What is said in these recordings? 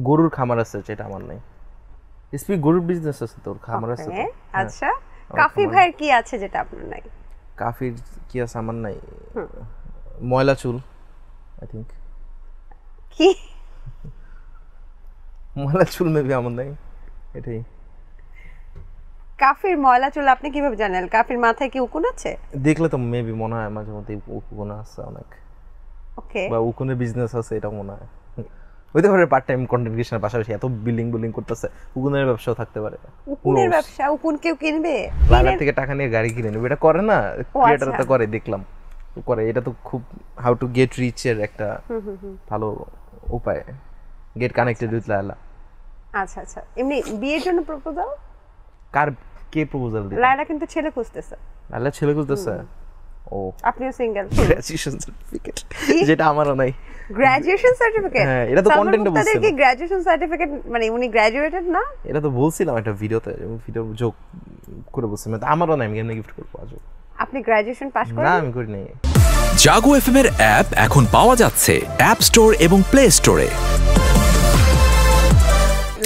গরুর খামার আছে, যেটা আমার নাই। স্পিক গরুর বিজনেস আছে, তোর খামার আছে তো। আচ্ছা, কাফি ভাইয়ের কি আছে যেটা আপনার নাই? কাফির কি আছে আমার নাই? ময়লা চুল, আই থিংক। কি ময়লা চুল মেবি আমার নাই, এটাই। কাফির ময়লা চুল আপনি কিভাবে জানেন? কাফির মাথায় কি উকুন আছে? দেখলে তো মেবি মনে হয় মাঝে মধ্যে উকুন আছে অনেক, ওকে। বা উকুনের বিজনেস আছে, এটা মনে হয়। হইতে পারে পার্ট টাইম কন্টেন্ট ক্রিয়েশনের পাশাপাশি এত বিলিং করতেছে, উকুনের ব্যবসাও থাকতে পারে। উকুনের ব্যবসা? উকুন কেউ কিনবে? লাইলার থেকে টাকা নিয়ে গাড়ি কিনে নেবে, এটা করে না ক্রিয়েটর তো করে, দেখলাম করে। এটা তো খুব হাউ টু গেট রিচ এর একটা ভালো উপায়, গেট কানেক্টেড উইথ লাইলা। আচ্ছা আচ্ছা, এমনি বিয়ের জন্য প্রপোজাল? কার, কে প্রপোজাল দিবে? লাইলা কিন্তু ছেলে খুঁজতেছে। লাইলা ছেলে খুঁজতেছে? ও, আপনিও সিঙ্গেল? গ্র্যাজুয়েশন সার্টিফিকেট, যেটা আমারও নাই। Graduation certificate? হ্যাঁ, এটা তো কন্টেন্টে বলছিলাম। তাদের কি গ্র্যাজুয়েশন সার্টিফিকেট, মানে উনি গ্র্যাজুয়েটেড না? এটা তো বলছিলাম একটা ভিডিওতে, ভিডিও যোগ করে বলছিলাম, আমারও নাই, আমি কেমনে গিফট করবো আজও? আপনি গ্র্যাজুয়েশন পাস করেন? না, আমি করি নাই। জাগো এফএম এর অ্যাপ এখন পাওয়া যাচ্ছে অ্যাপ স্টোর এবং প্লে স্টোরে।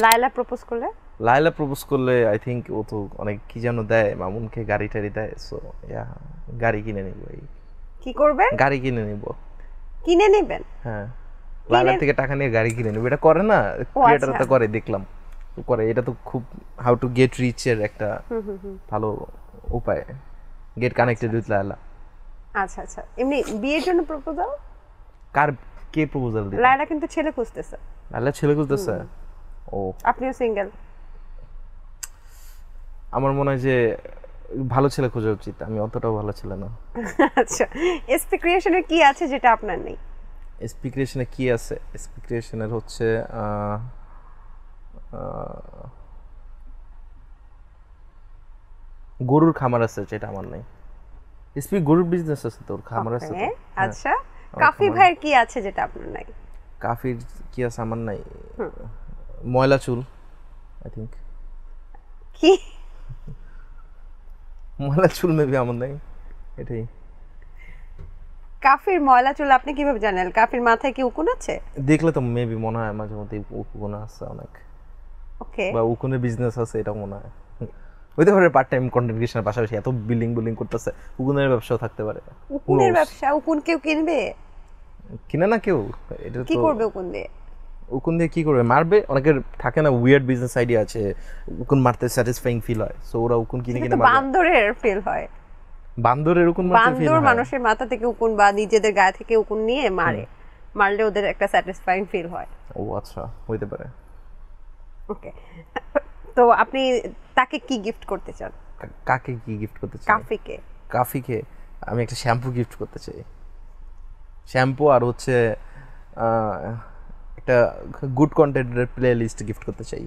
লায়লা প্রপোজ করলে? লাইলা প্রপোজ করলে আই থিংক ও তো অনেক কি যেন দেয়, মামুনকে গাড়ি টাড়ি দেয়, সো ইয়া, গাড়ি কিনে নিব। কি করবেন? গাড়ি কিনে নিব। কিনে নেবেন? হ্যাঁ, লাইলার থেকে টাকা নিয়ে গাড়ি কিনে নিব, এটা করে না ক্রিয়েটর তো করে, দেখলাম করে। এটা তো খুব হাউ টু গেট রিচ এর একটা ভালো উপায়, গেট কানেক্টেড উইথ লাইলা। আচ্ছা আচ্ছা, এমনি বিয়ের জন্য প্রপোজাল? কার, কে প্রপোজাল দিবে? লায়লা কিন্তু ছেলে খুঁজতেছে। লাইলা ছেলে খুঁজতেছে? ও, আপনিও সিঙ্গেল? আমার মনে হয় যে ভালো ছেলে খোঁজা উচিত, আমি অতটাও ভালো ছেলে না। আচ্ছা, এসপি ক্রিয়েশনের কি আছে যেটা আপনার নেই? এসপি ক্রিয়েশনে কি আছে? এসপি ক্রিয়েশনের হচ্ছে গরুর খামার আছে, যেটা আমার নাই। এসপি গরুর বিজনেস আছে, তোর খামার আছে তো। আচ্ছা, কাফি ভাইয়ের কি আছে যেটা আপনার নাই? কাফির কি আছে আমার নাই? ময়লা চুল, আই থিংক। কি ময়লা চুল মেবি আমার নাই, এটাই। কাফির ময়লা চুল আপনি কিভাবে জানেন? কাফির মাথায় কি উকুন আছে? দেখলে তো মেবি মনে হয় মাঝে মধ্যে উকুন আছে অনেক, ওকে। বা উকুনের বিজনেস আছে, এটা মনে হয়। হইতে পারে পার্ট টাইম কন্টেন্ট ক্রিয়েশনের পাশাপাশি এত বিলিং করতেছে, উকুনের ব্যবসাও থাকতে পারে। উকুনের ব্যবসা? উকুন কেউ কিনবে? কিনে না কেউ, এটা কি তো করবে উকুন দিয়ে? উকুন দিয়ে কি করবে? মারবে। অনেকের থাকে না উইয়ার্ড বিজনেস আইডিয়া আছে, উকুন মারতে স্যাটিসফাইং ফিল হয়, সো ওরা উকুন কিনে কিনে মারবে। বান্দরের ফিল হয়। বান্দরের উকুন মারতে ফিল বান্দর হয়? মানুষের মাথা থেকে উকুন বা নিজেদের গায়ে থেকে উকুন নিয়ে মারলে ওদের একটা স্যাটিসফাইং ফিল হয়। ও আচ্ছা, হইতে পারে। ওকে, তো আপনি তাকে কি গিফট করতে চান? কাকে কি গিফট করতে চাই? কাফিকে। কাফিকে আমি একটা শ্যাম্পু গিফট করতে চাই। শ্যাম্পু আর হচ্ছে একটা গুড কন্টেন্টের প্লে লিস্ট গিফট করতে চাই।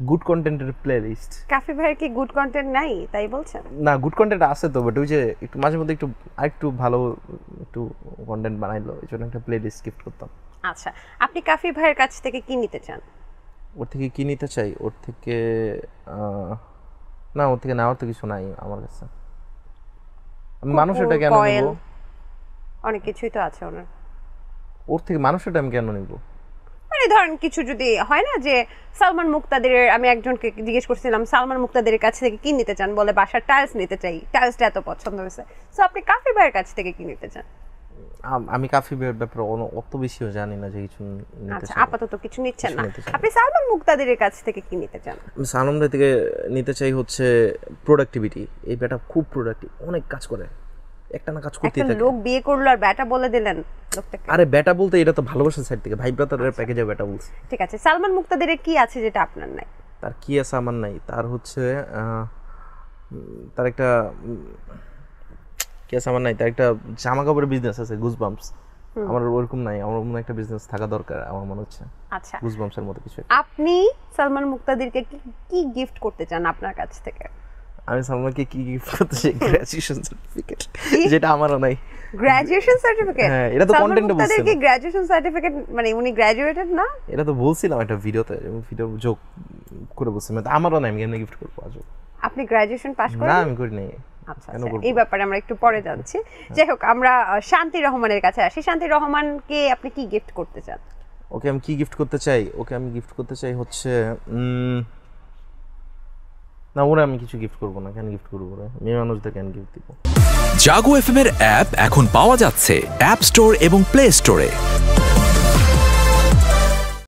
গুড কন্টেন্টের প্লে লিস্ট। কাফি ভাইয়ের কি গুড কন্টেন্ট নাই তাই বলছেন? না, গুড কন্টেন্ট আছে তো, বাট ওই যে একটু মাঝে মধ্যে একটু আরেকটু ভালো একটু কন্টেন্ট বানাইলো, এই জন্য একটা প্লে লিস্ট গিফট করতাম। আচ্ছা, আপনি কাফি ভাইয়ের কাছ থেকে কি নিতে চান? ওর থেকে কি নিতে চাই? ওর থেকে না, ওর থেকে নেওয়ার তো কিছু নাই আমার কাছে। আমি মানুষটা কেন নিব? অনেক কিছুই তো আছে ওনার। ওর থেকে মানুষটা আমি কেন নিব? মানে ধরেন কিছু যদি হয় না যে সালমান মুক্তাদের, আমি একজনকে জিজ্ঞেস করছিলাম সালমান মুক্তাদের কাছ থেকে কি নিতে চান, বলে বাসার টাইলস নিতে চাই, টাইলসটা এত পছন্দ হয়েছে। সো আপনি কাফি ভাইয়ের কাছ থেকে কি নিতে চান? আমি কাফি ভাইয়ের ব্যাপারে অত বেশিও জানি না যে কিছু নিতে আচ্ছা, চাই। আপাতত কিছু নিচ্ছেন না। আপনি সালমান মুক্তাদের কাছ থেকে কি নিতে চান? আমি সালমান ভাই থেকে নিতে চাই হচ্ছে প্রোডাক্টিভিটি। এই ব্যাটা খুব প্রোডাক্টিভ, অনেক কাজ করে, একটা না কাজ করতেই থাকে। লোক বিয়ে করলো আর ব্যাটা বলে দিলেন লোকটাকে? আরে ব্যাটা বলতে এটা তো ভালোবাসার সাইড থেকে, ভাই ব্রাদারের প্যাকেজে ব্যাটা বলছি। ঠিক আছে, সালমান মুক্তাদের কি আছে যেটা আপনার নাই? তার কি আছে আমার নাই? তার হচ্ছে তার একটা কি আছে আমার নাই, তার একটা জামা কাপড়ের বিজনেস আছে, গুজবাম্পস। আমার ওরকম নাই, আমার মনে একটা বিজনেস থাকা দরকার আমার মনে হচ্ছে। আচ্ছা, গুজবাম্পসের মতো কিছু। আপনি সালমান মুক্তাদিরকে কি গিফট করতে চান আপনার কাছ থেকে? আমি সালমানকে কি গিফট করতে চাই? গ্র্যাজুয়েশন সার্টিফিকেট, যেটা আমারও নাই। Graduation certificate? হ্যাঁ, এটা তো কন্টেন্টে বলছিলাম। কি গ্র্যাজুয়েশন সার্টিফিকেট, মানে উনি গ্র্যাজুয়েটেড না? এটা তো বলছিলাম একটা ভিডিওতে, ভিডিও যোগ করে বলছিলাম, আমারও নাই, আমি কেমনে গিফট করবো আজও? আপনি গ্র্যাজুয়েশন পাস করেন? না, আমি করি নাই। আচ্ছা, এই ব্যাপারে আমরা একটু পরে জানছি। যাই হোক, আমরা শান্তি রহমানের কাছে আসি। শান্তি রহমানকে আপনি কি গিফট করতে চান? ওকে আমি কি গিফট করতে চাই? ওকে আমি গিফট করতে চাই হচ্ছে না, ওরা আমি কিছু গিফট করবো না। কেন গিফট করবো? ওরা মেয়ে মানুষদের কেন গিফট দিব? জাগো এফএম এর অ্যাপ এখন পাওয়া যাচ্ছে অ্যাপ স্টোর এবং প্লে স্টোরে।